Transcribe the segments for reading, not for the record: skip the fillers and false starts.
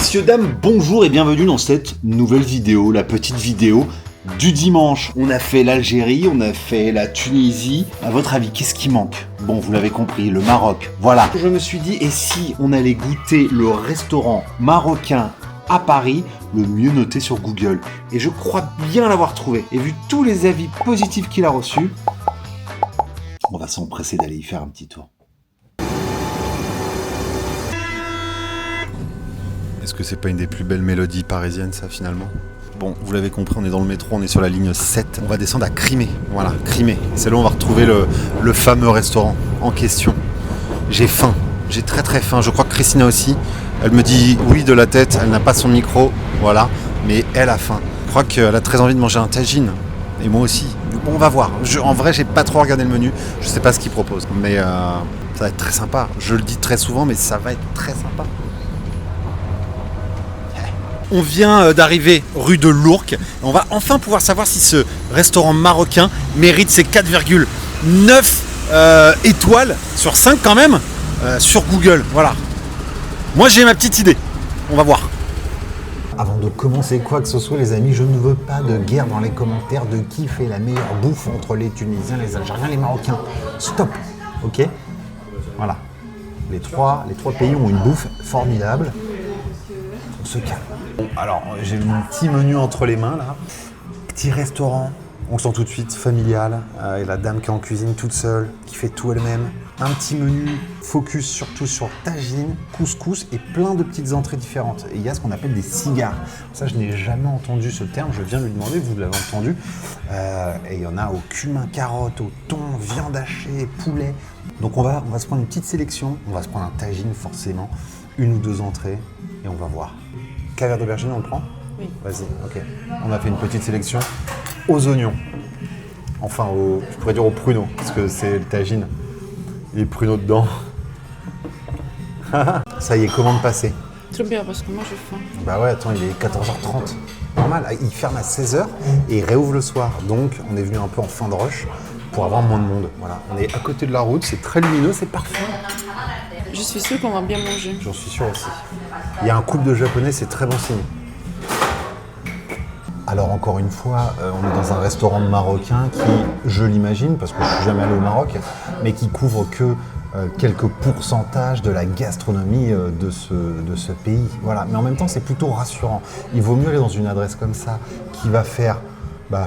Messieurs, dames, bonjour et bienvenue dans cette nouvelle vidéo, la petite vidéo du dimanche. On a fait l'Algérie, on a fait la Tunisie. À votre avis, qu'est-ce qui manque? Bon, vous l'avez compris, le Maroc. Voilà. Je me suis dit, et si on allait goûter le restaurant marocain à Paris, le mieux noté sur Google? Et je crois bien l'avoir trouvé. Et vu tous les avis positifs qu'il a reçus, on va s'empresser d'aller y faire un petit tour. Est-ce que c'est pas une des plus belles mélodies parisiennes, ça, finalement? Bon, vous l'avez compris, on est dans le métro, on est sur la ligne 7. On va descendre à Crimée. Voilà, Crimée. C'est là où on va retrouver le fameux restaurant en question. J'ai faim. J'ai très très faim. Je crois que Christina aussi. Elle me dit oui de la tête. Elle n'a pas son micro. Voilà. Mais elle a faim. Je crois qu'elle a très envie de manger un tagine. Et moi aussi. Bon, on va voir. En vrai, j'ai pas trop regardé le menu. Je sais pas ce qu'ils proposent. Mais ça va être très sympa. Je le dis très souvent, mais ça va être très sympa. On vient d'arriver rue de l'Ourcq. On va enfin pouvoir savoir si ce restaurant marocain mérite ses 4,9 étoiles sur 5 quand même sur Google. Voilà. Moi j'ai ma petite idée. On va voir. Avant de commencer quoi que ce soit, les amis, je ne veux pas de guerre dans les commentaires de qui fait la meilleure bouffe entre les Tunisiens, les Algériens, les Marocains. Stop. Ok? Voilà. Les trois pays ont une bouffe formidable. On se calme. Bon, alors, j'ai mon petit menu entre les mains, là. Petit restaurant, on sent tout de suite familial. Et la dame qui est en cuisine toute seule, qui fait tout elle-même. Un petit menu focus surtout sur tagine, couscous et plein de petites entrées différentes. Et il y a ce qu'on appelle des cigares. Ça, je n'ai jamais entendu ce terme. Je viens de lui demander, vous l'avez entendu. Et il y en a au cumin, carotte, au thon, viande hachée, poulet. Donc, on va se prendre une petite sélection. On va se prendre un tagine, forcément. Une ou deux entrées. Et on va voir. Caviar d'aubergine, on le prend? Oui. Vas-y, ok. On a fait une petite sélection aux oignons. Enfin, je pourrais dire aux pruneaux, parce que c'est le tagine. Les pruneaux dedans. Ça y est, commande passée. Très bien, parce que moi j'ai faim. Bah ouais, attends, il est 14h30. Normal, il ferme à 16h et il réouvre le soir. Donc, on est venu un peu en fin de rush pour avoir moins de monde. Voilà, on est à côté de la route, c'est très lumineux, c'est parfait. Je suis sûre qu'on va bien manger. J'en suis sûr aussi. Il y a un couple de Japonais, c'est très bon signe. Alors encore une fois, on est dans un restaurant marocain qui, je l'imagine, parce que je suis jamais allé au Maroc, mais qui couvre que quelques pourcentages de la gastronomie de ce pays. Voilà. Mais en même temps, c'est plutôt rassurant. Il vaut mieux aller dans une adresse comme ça, qui va faire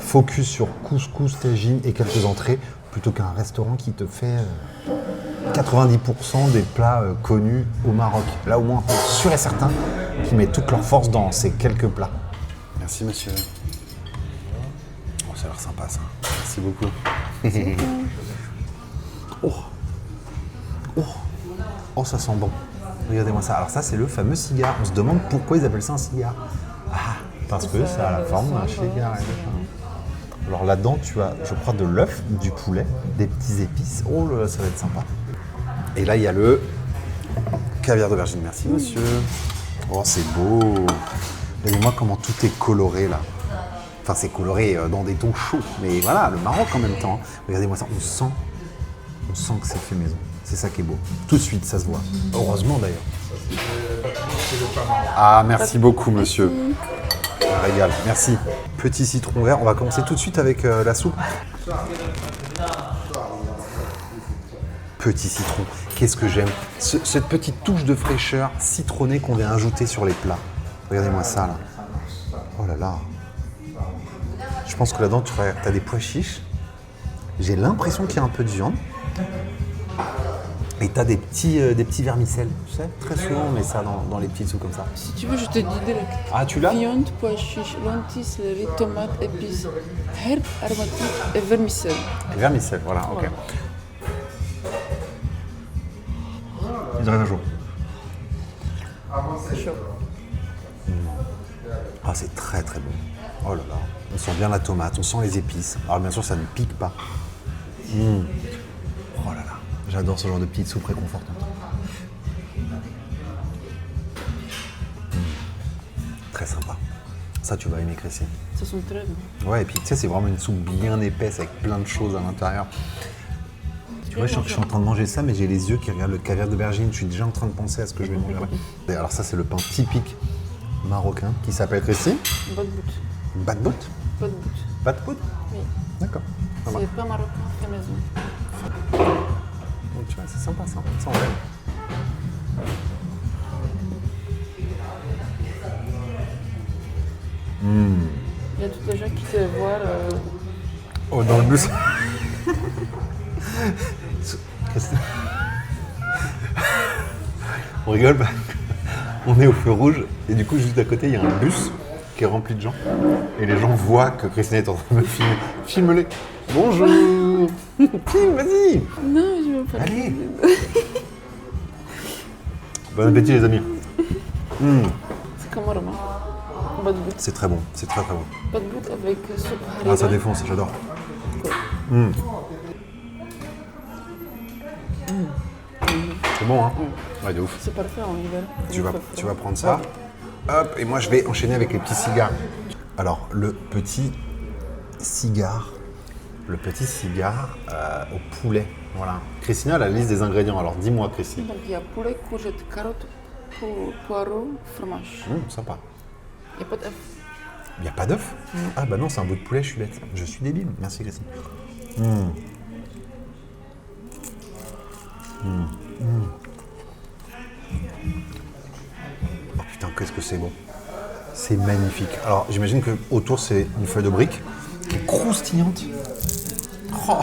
focus sur couscous, tagine et quelques entrées, plutôt qu'un restaurant qui te fait 90% des plats connus au Maroc. Là, au moins, on est sûr et certain qu'ils mettent toute leur force dans ces quelques plats. Merci monsieur. Oh, ça a l'air sympa, ça. Merci beaucoup. Oh, ça sent bon. Regardez-moi ça. Alors ça, c'est le fameux cigare. On se demande pourquoi ils appellent ça un cigare. Ah, parce que ça a la forme d'un cigare. Alors là-dedans, tu as, je crois, de l'œuf, du poulet, des petits épices. Oh là là, ça va être sympa. Et là, il y a le caviar d'aubergine. Merci, monsieur. Oh, c'est beau. Regardez-moi comment tout est coloré, là. Enfin, c'est coloré dans des tons chauds. Mais voilà, le Maroc en même temps. Regardez-moi ça. On sent que c'est fait maison. C'est ça qui est beau. Tout de suite, ça se voit. Heureusement, d'ailleurs. Ah, merci beaucoup, monsieur. Un régal. Merci. Petit citron vert. On va commencer tout de suite avec la soupe. Petit citron. Qu'est-ce que j'aime. Cette petite touche de fraîcheur citronnée qu'on vient ajouter sur les plats. Regardez-moi ça, là. Oh là là. Je pense que là-dedans, tu as des pois chiches. J'ai l'impression qu'il y a un peu de viande. Et tu as des petits vermicelles. Tu sais, très souvent, on met ça dans les petites soupes comme ça. Si tu veux, je te dis direct. Ah, tu l'as? Viande, pois chiches, lentilles, céleri, tomates, épices, herbes aromatiques et vermicelles. Et vermicelles, voilà, ok. Il reste à chaud. C'est chaud. Ah, c'est très très bon. Oh là là. On sent bien la tomate, on sent les épices. Alors bien sûr, ça ne pique pas. Oh là là. J'adore ce genre de petite soupe réconfortante. Très sympa. Ça, tu vas aimer, Christine. Ça sent très bien. Ouais, et puis tu sais, c'est vraiment une soupe bien épaisse avec plein de choses à l'intérieur. Tu vois, je suis en train de manger ça, mais j'ai les yeux qui regardent le caviar d'aubergine. Je suis déjà en train de penser à ce que je vais manger après. Alors ça, c'est le pain typique marocain qui s'appelle Christine. Badbout. Badbout. Badbout. Badbout. Oui. D'accord. Ça va. C'est pas marocain, fait maison. Donc, tu vois, c'est sympa ça. Ça, on aime. Il y a tous les gens qui te voient. Oh, dans le bus. Christine. On rigole parce qu'on est au feu rouge et du coup juste à côté il y a un bus qui est rempli de gens et les gens voient que Christine est en train de me filmer. Filme-les. Bonjour. Filme, vas-y. Non, je veux pas. Allez. Bon appétit les amis. C'est comme Roma. Badbout. C'est très bon, c'est très très bon. Badbout avec soupe Ah harira. ça défonce, j'adore. C'est bon hein. Ouais de ouf. C'est parfait en hiver. Tu vas prendre ça. Hop, et moi je vais enchaîner avec les petits cigares. Alors, le petit cigare au poulet. Voilà. Christina a la liste des ingrédients. Alors, dis-moi, Christine. Donc il y a poulet, courgette, carotte, poireau, fromage. Sympa. Il n'y a pas d'œuf. Il n'y a pas d'œuf Ah bah non, c'est un bout de poulet, je suis bête. Je suis débile. Merci, Christine. Oh putain, qu'est-ce que c'est bon. C'est magnifique. Alors, j'imagine que autour c'est une feuille de brique qui est croustillante. Oh.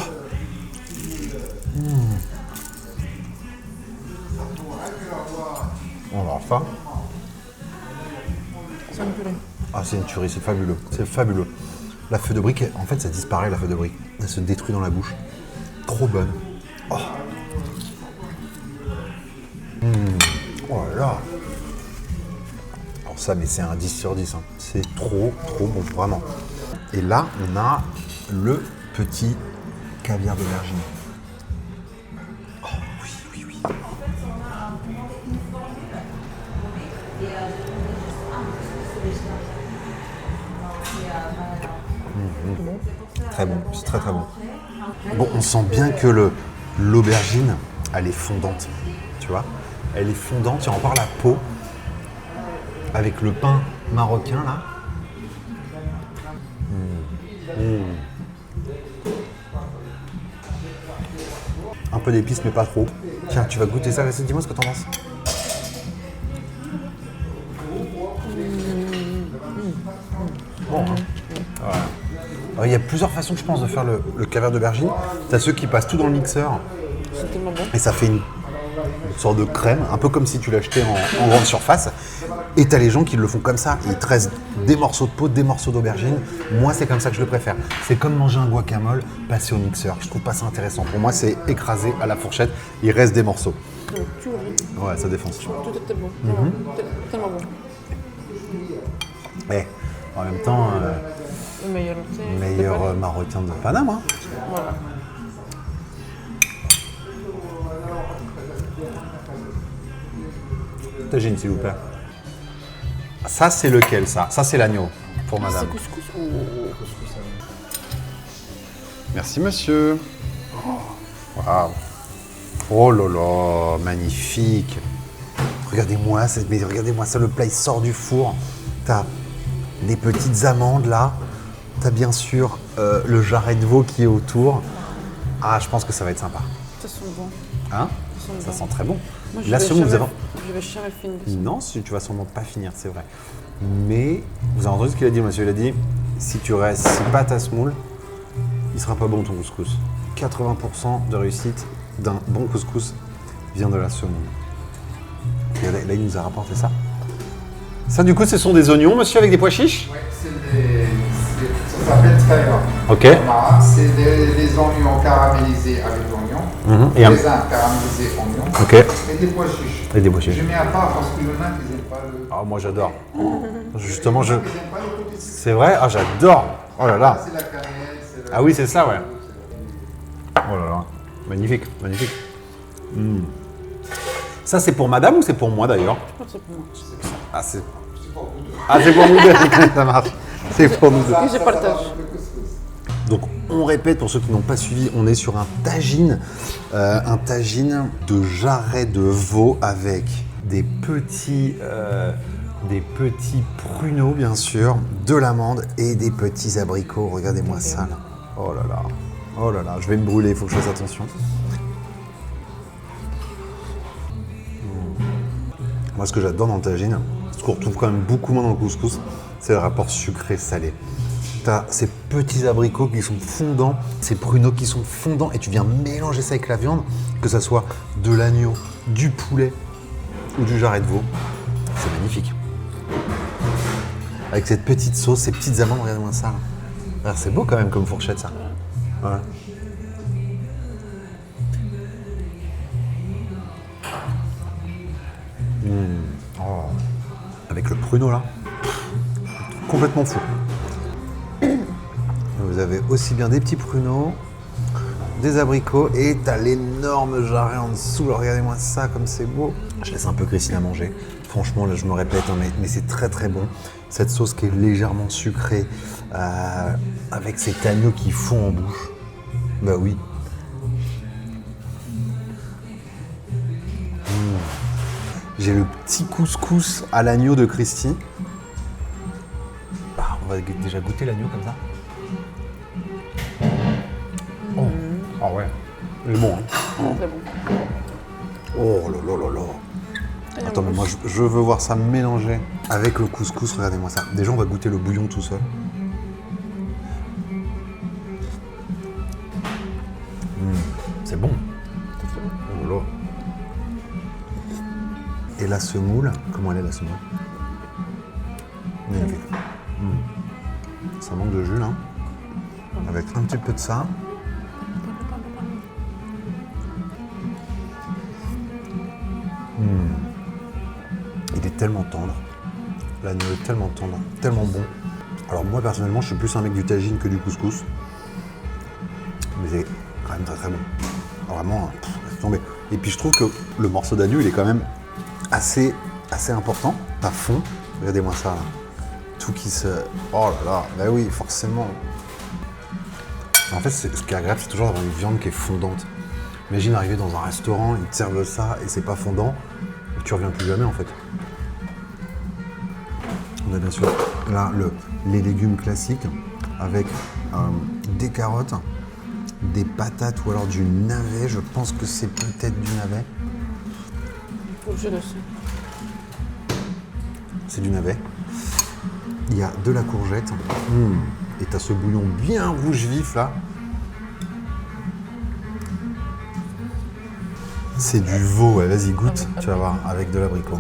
On va avoir faim. C'est un purée. Ah, c'est une tuerie, c'est fabuleux. C'est fabuleux. La feuille de brique, en fait, ça disparaît, la feuille de brique. Elle se détruit dans la bouche. Trop bonne. Oh, oh là là. Alors ça, mais c'est un 10 sur 10. Hein. C'est trop, trop bon, vraiment. Et là, on a le petit caviar d'aubergine. Oh, oui, oui, oui. Très bon, c'est très très bon. Bon, on sent bien que l'aubergine, elle est fondante, tu vois. Elle est fondante, il y a encore la peau, avec le pain marocain là. Un peu d'épices, mais pas trop. Tiens, tu vas goûter ça, Racine, dis-moi ce que t'en penses. Bon, hein. Voilà. Alors, il y a plusieurs façons, je pense, de faire le caviar d'aubergine. Tu as ceux qui passent tout dans le mixeur C'est tellement bon. et ça fait une sorte de crème, un peu comme si tu l'achetais en grande surface. Et tu as les gens qui le font comme ça. Il te reste des morceaux de peau, des morceaux d'aubergine. Moi, c'est comme ça que je le préfère. C'est comme manger un guacamole passé au mixeur. Je trouve pas ça intéressant. Pour moi, c'est écrasé à la fourchette. Il reste des morceaux. Donc, tu vois, Ouais, ça défonce. tout est bon. Tellement bon. Mais en même temps, Le meilleur, c'est meilleur marocain de Paname. Hein. Voilà. Tagine, s'il vous plaît. Ça, c'est lequel, ça? Ça, c'est l'agneau, pour madame. C'est couscous. Merci, monsieur. Waouh. Oh là là, magnifique. Regardez-moi, mais regardez-moi ça, le plat, il sort du four. T'as des petites amandes, là. T'as bien sûr le jarret de veau qui est autour. Ah, je pense que ça va être sympa. Ça sent bon. Hein? sent Ça bon. sent très bon. Moi, Là, sûrement, vous avez... Je vais jamais finir ça. Non, tu vas sûrement pas finir, c'est vrai. Mais vous avez entendu ce qu'il a dit, monsieur. Il a dit, si tu restes, si pas ta semoule, il sera pas bon ton couscous. 80% de réussite d'un bon couscous vient de la semoule. Et là, il nous a rapporté ça. Ça, du coup, ce sont des oignons, monsieur, avec des pois chiches? Oui, ça s'appelle tsaïra. Ok. C'est des oignons caramélisés avec l'oignon, Et un... des uns caramélisés oignons Ok. et des pois chiches. Et des pois chiches. Je mets à part parce qu'il y en a qui n'aiment pas le... Ah, moi, j'adore. Justement, je... Ils n'aiment pas le côté... C'est vrai? Ah, j'adore. Oh là là. C'est la cannelle, c'est le... Ah oui, c'est ça, ouais. Oh là là. Magnifique, magnifique. Ça, c'est pour madame ou c'est pour moi, d'ailleurs? Je pense que c'est pour moi. Ah, c'est... Ah, c'est pour nous deux. Ça marche. C'est pour nous deux. Et je partage. Donc, on répète, pour ceux qui n'ont pas suivi, on est sur un tagine de jarret de veau avec des petits des petits pruneaux, bien sûr, de l'amande et des petits abricots. Regardez-moi ça, là. Oh là là. Oh là là, je vais me brûler, il faut que je fasse attention. Moi, ce que j'adore dans le tagine, ce qu'on retrouve quand même beaucoup moins dans le couscous, c'est le rapport sucré-salé. T'as ces petits abricots qui sont fondants, ces pruneaux qui sont fondants, et tu viens mélanger ça avec la viande, que ça soit de l'agneau, du poulet ou du jarret de veau. C'est magnifique. Avec cette petite sauce, ces petites amandes, regardez-moi ça. Alors, c'est beau quand même comme fourchette, ça. Ouais. Oh. Avec le pruneau là, complètement fou. Vous avez aussi bien des petits pruneaux, des abricots et t'as l'énorme jarret en dessous. Alors, regardez-moi ça comme c'est beau. Je laisse un peu Christine à manger. Franchement, là je me répète, hein, mais c'est très très bon. Cette sauce qui est légèrement sucrée, avec cet agneau qui fond en bouche. Bah oui. J'ai le petit couscous à l'agneau de Christy. Ah, on va déjà goûter l'agneau comme ça. Oh, ah ouais, il est bon. Hein. Très bon. Oh là là là là. Attends, mais moi je veux voir ça mélanger avec le couscous, regardez-moi ça. Déjà on va goûter le bouillon tout seul. C'est bon. Oh là là. Et la semoule, comment elle est la semoule? Magnifique. Ça manque de jus là. Avec un petit peu de ça. Il est tellement tendre. L'agneau est tellement tendre, tellement bon. Alors moi personnellement, je suis plus un mec du tagine que du couscous. Mais c'est quand même très très bon. Vraiment, laisse tomber. Et puis je trouve que le morceau d'agneau, il est quand même assez important. À fond. Regardez-moi ça là. Tout qui se... Oh là là, bah oui, forcément. En fait, ce qui est agréable, c'est toujours d'avoir une viande qui est fondante. Imagine arriver dans un restaurant, ils te servent ça et c'est pas fondant, et tu reviens plus jamais en fait. On a bien sûr là les légumes classiques avec des carottes, des patates ou alors du navet. Je pense que c'est peut-être du navet. Faut que je le sais. C'est du navet. Il y a de la courgette. Et tu as ce bouillon bien rouge vif là. C'est du veau, ouais, vas-y goûte, tu vas voir, avec de l'abricot.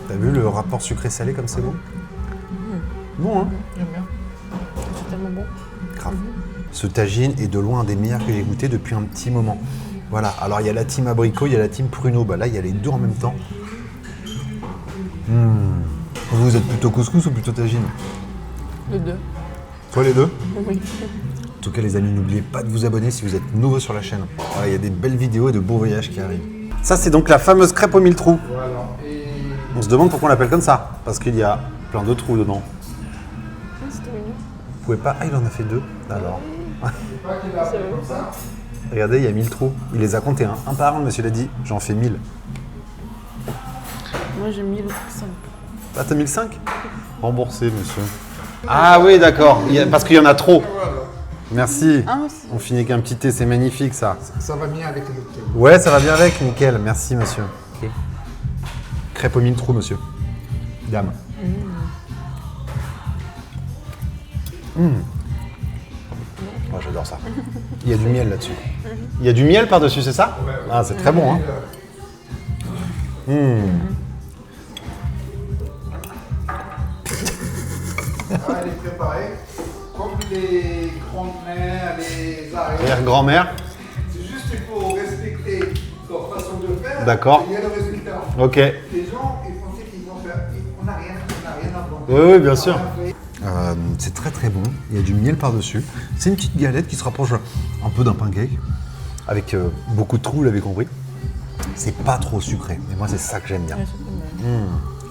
T'as vu le rapport sucré-salé comme c'est bon? Bon hein? J'aime bien. C'est tellement bon. Grave. Ce tagine est de loin un des meilleurs que j'ai goûté depuis un petit moment. Voilà, alors il y a la team abricot, il y a la team pruneau. Bah là, il y a les deux en même temps. Vous êtes plutôt couscous ou plutôt tagine? Les deux. Toi les deux? Oui. En tout cas les amis, n'oubliez pas de vous abonner si vous êtes nouveau sur la chaîne. Voilà, il y a des belles vidéos et de beaux voyages qui arrivent. Ça c'est donc la fameuse crêpe aux 1000 trous. Voilà. Et On se demande pourquoi on l'appelle comme ça. Parce qu'il y a plein de trous dedans. C'était mignon. Vous pouvez pas... Ah il en a fait deux. Alors. pas qu'il a fait comme ça. Regardez, il y a 1000 trous. Il les a comptés un par un, monsieur l'a dit. J'en fais 1000. Moi j'ai mis le 5. Ah t'as 1005? Remboursé monsieur. Ah oui d'accord, parce qu'il y en a trop. Merci. Ah, aussi. On finit avec un petit thé, c'est magnifique ça. Ça va bien avec le thé. Ouais, ça va bien avec, nickel. Merci, monsieur. Okay. Crêpe aux 1000 trous, monsieur. Dame. Oh, j'adore ça. Il y a du miel là-dessus. Il y a du miel par-dessus, c'est ça? Ah, c'est très bon, hein. Ah, elle est préparée. Comme les grandes-mères, les arrières. Arrière-grand-mère. C'est juste qu'il faut respecter leur façon de faire. D'accord. Il y a le résultat. Ok. Les gens, ils pensaient qu'ils vont faire. On n'a rien à vendre. Oui, oui, bien sûr. On a rien fait. C'est très très bon. Il y a du miel par-dessus. C'est une petite galette qui se rapproche un peu d'un pancake. Avec beaucoup de trous, vous l'avez compris. C'est pas trop sucré. Et moi, c'est ça que j'aime bien. Ouais, c'est bien.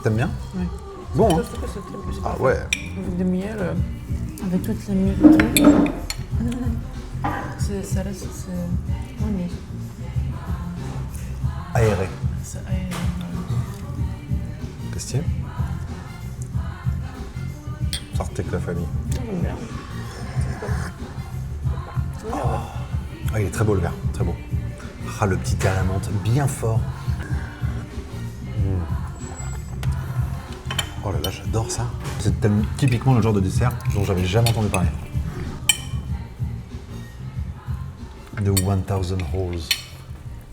T'aimes bien? Oui. Bon, Je hein? trouve que c'est très bien. Ah ouais. Avec du miel, avec toutes les miettes et tout. Ça reste. Oui, mais Aéré. c'est aéré. Christine. Sortez avec la famille. Ah, il est très beau le verre, très beau. Ah, le petit thé à la menthe, bien fort. Oh là là, j'adore ça. C'est typiquement le genre de dessert dont j'avais jamais entendu parler. The 1000 Roses.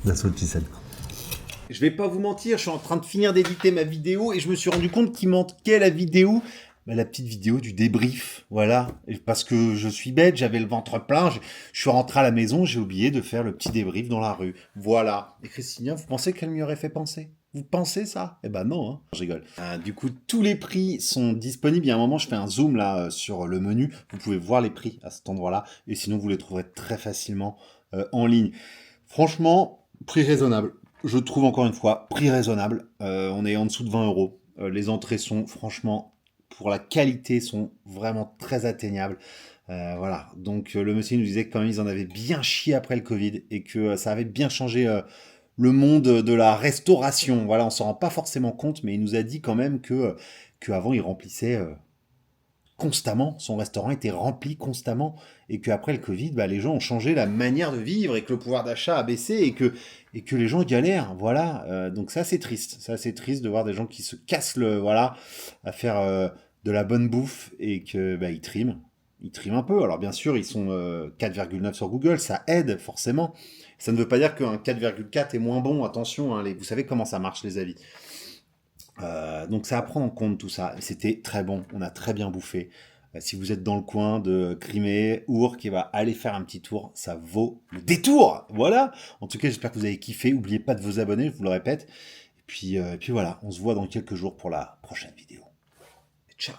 That's what she said. Je vais pas vous mentir, je suis en train de finir d'éditer ma vidéo et je me suis rendu compte qu'il manquait la vidéo, la petite vidéo du débrief, voilà. Et parce que je suis bête, j'avais le ventre plein, je suis rentré à la maison, j'ai oublié de faire le petit débrief dans la rue. Voilà. Et Christine, vous pensez qu'elle m'y aurait fait penser ? Vous pensez ça ? Eh ben non, hein. Je rigole. Du coup, tous les prix sont disponibles. Il y a un moment, je fais un zoom là sur le menu. Vous pouvez voir les prix à cet endroit-là. Et sinon, vous les trouverez très facilement en ligne. Franchement, prix raisonnable. Je trouve encore une fois, prix raisonnable. On est en dessous de 20 euros. Les entrées sont franchement, pour la qualité, sont vraiment très atteignables. Voilà. Donc le monsieur nous disait que quand même ils en avaient bien chié après le Covid et que ça avait bien changé le monde de la restauration. Voilà, on s'en rend pas forcément compte, mais il nous a dit quand même que avant il remplissait constamment, son restaurant était rempli constamment, et qu'après le Covid, les gens ont changé la manière de vivre, et que le pouvoir d'achat a baissé, et que les gens galèrent, voilà. Donc ça, c'est triste. Ça, c'est triste de voir des gens qui se cassent à faire de la bonne bouffe, et que ils triment. Ils triment un peu. Alors bien sûr, ils sont 4,9 sur Google, ça aide forcément. Ça ne veut pas dire qu'un 4,4 est moins bon, attention, hein, vous savez comment ça marche les avis. Donc ça à prendre en compte tout ça. C'était très bon, on a très bien bouffé. Si vous êtes dans le coin de Crimée, Our, qui va aller faire un petit tour, ça vaut le détour. Voilà. En tout cas, j'espère que vous avez kiffé. N'oubliez pas de vous abonner, je vous le répète. Et puis voilà, on se voit dans quelques jours pour la prochaine vidéo. Ciao.